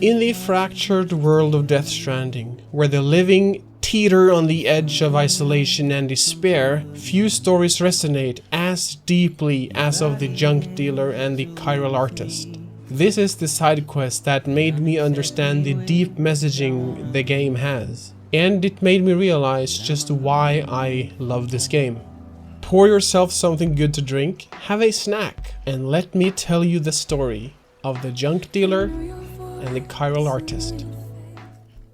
In the fractured world of Death Stranding, where the living teeter on the edge of isolation and despair, few stories resonate as deeply as of the junk dealer and the chiral artist. This is the side quest that made me understand the deep messaging the game has, and it made me realize just why I love this game. Pour yourself something good to drink, have a snack, and let me tell you the story of the junk dealer and the chiral artist.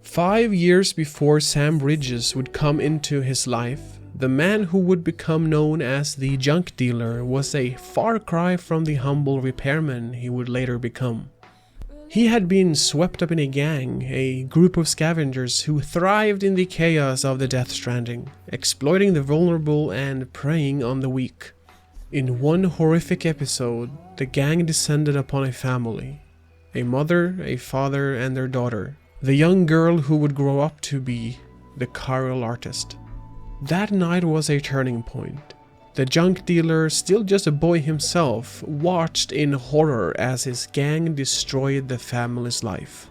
5 years before Sam Bridges would come into his life, the man who would become known as the junk dealer was a far cry from the humble repairman he would later become. He had been swept up in a gang, a group of scavengers who thrived in the chaos of the Death Stranding, exploiting the vulnerable and preying on the weak. In one horrific episode, the gang descended upon a family, a mother, a father, and their daughter, the young girl who would grow up to be the chiral artist. That night was a turning point. The junk dealer, still just a boy himself, watched in horror as his gang destroyed the family's life.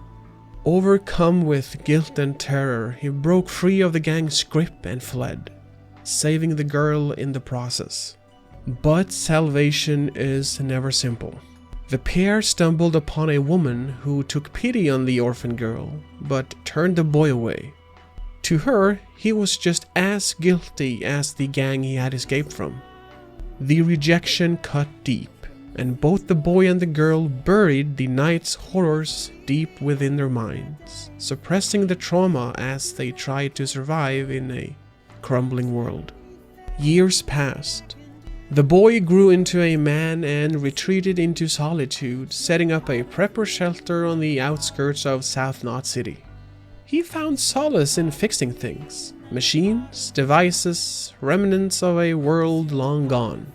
Overcome with guilt and terror, he broke free of the gang's grip and fled, saving the girl in the process. But salvation is never simple. The pair stumbled upon a woman who took pity on the orphan girl, but turned the boy away. To her, he was just as guilty as the gang he had escaped from. The rejection cut deep, and both the boy and the girl buried the night's horrors deep within their minds, suppressing the trauma as they tried to survive in a crumbling world. Years passed. The boy grew into a man and retreated into solitude, setting up a prepper shelter on the outskirts of South Knot City. He found solace in fixing things, machines, devices, remnants of a world long gone.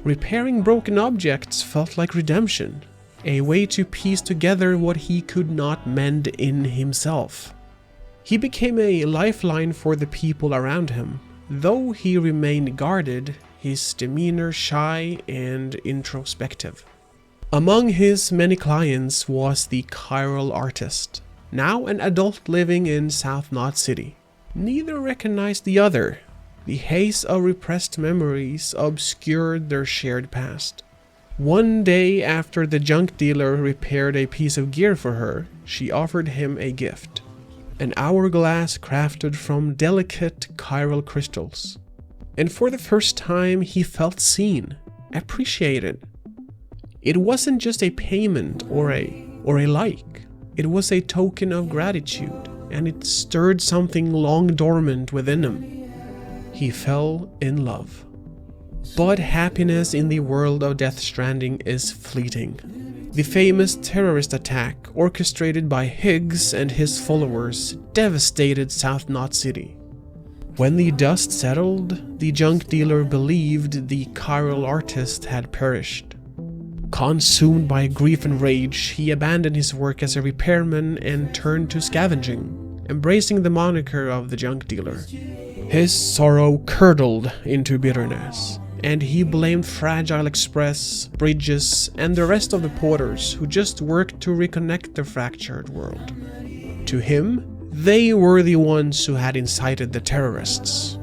Repairing broken objects felt like redemption, a way to piece together what he could not mend in himself. He became a lifeline for the people around him, though he remained guarded, his demeanor shy and introspective. Among his many clients was the chiral artist, now an adult living in South Knot City. Neither recognized the other. The haze of repressed memories obscured their shared past. One day after the junk dealer repaired a piece of gear for her, she offered him a gift. An hourglass crafted from delicate chiral crystals. And for the first time he felt seen, appreciated. It wasn't just a payment or a like. It was a token of gratitude, and it stirred something long dormant within him. He fell in love. But happiness in the world of Death Stranding is fleeting. The famous terrorist attack, orchestrated by Higgs and his followers, devastated South Knot City. When the dust settled, the junk dealer believed the chiral artist had perished. Consumed by grief and rage, he abandoned his work as a repairman and turned to scavenging, embracing the moniker of the junk dealer. His sorrow curdled into bitterness, and he blamed Fragile Express, Bridges, and the rest of the porters who just worked to reconnect the fractured world. To him, they were the ones who had incited the terrorists.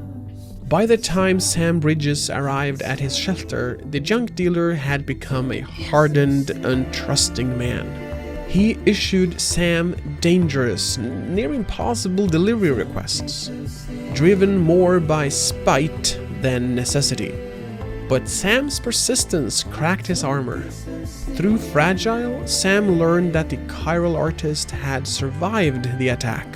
By the time Sam Bridges arrived at his shelter, the junk dealer had become a hardened, untrusting man. He issued Sam dangerous, near impossible delivery requests, driven more by spite than necessity. But Sam's persistence cracked his armor. Through Fragile, Sam learned that the chiral artist had survived the attack.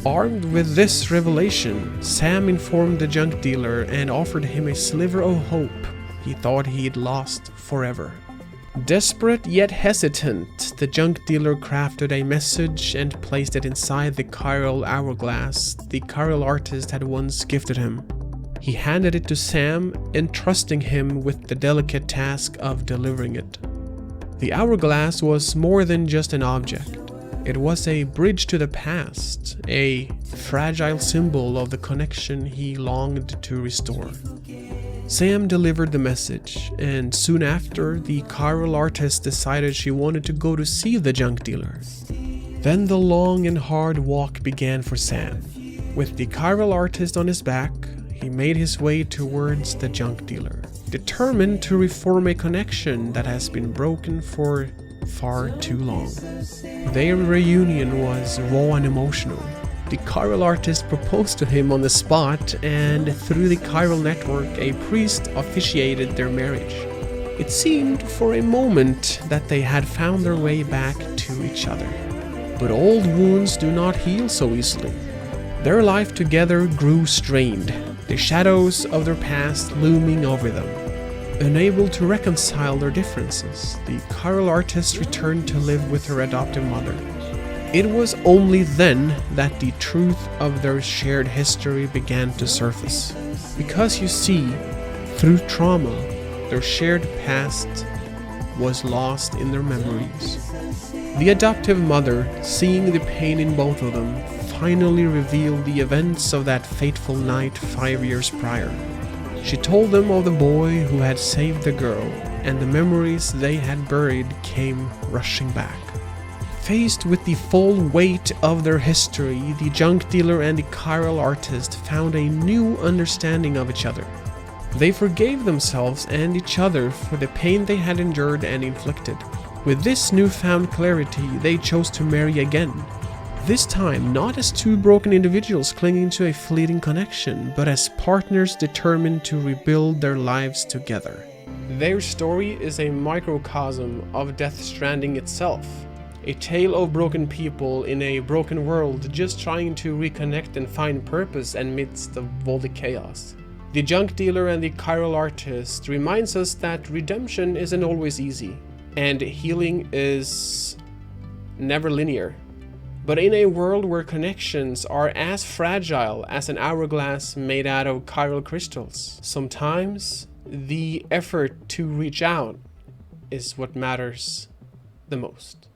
Armed with this revelation, Sam informed the junk dealer and offered him a sliver of hope he thought he'd lost forever. Desperate yet hesitant, the junk dealer crafted a message and placed it inside the chiral hourglass the chiral artist had once gifted him. He handed it to Sam, entrusting him with the delicate task of delivering it. The hourglass was more than just an object. It was a bridge to the past, a fragile symbol of the connection he longed to restore. Sam delivered the message, and soon after, the chiral artist decided she wanted to go to see the junk dealer. Then the long and hard walk began for Sam. With the chiral artist on his back, he made his way towards the junk dealer, determined to reform a connection that has been broken for far too long. Their reunion was raw and emotional. The chiral artist proposed to him on the spot, and through the chiral network, a priest officiated their marriage. It seemed for a moment that they had found their way back to each other. But old wounds do not heal so easily. Their life together grew strained, the shadows of their past looming over them. Unable to reconcile their differences, the chiral artist returned to live with her adoptive mother. It was only then that the truth of their shared history began to surface. Because you see, through trauma, their shared past was lost in their memories. The adoptive mother, seeing the pain in both of them, finally revealed the events of that fateful night 5 years prior. She told them of the boy who had saved the girl, and the memories they had buried came rushing back. Faced with the full weight of their history, the junk dealer and the chiral artist found a new understanding of each other. They forgave themselves and each other for the pain they had endured and inflicted. With this newfound clarity, they chose to marry again. This time, not as two broken individuals clinging to a fleeting connection, but as partners determined to rebuild their lives together. Their story is a microcosm of Death Stranding itself. A tale of broken people in a broken world just trying to reconnect and find purpose amidst of all the chaos. The junk dealer and the chiral artist reminds us that redemption isn't always easy, and healing is never linear. But in a world where connections are as fragile as an hourglass made out of chiral crystals, sometimes the effort to reach out is what matters the most.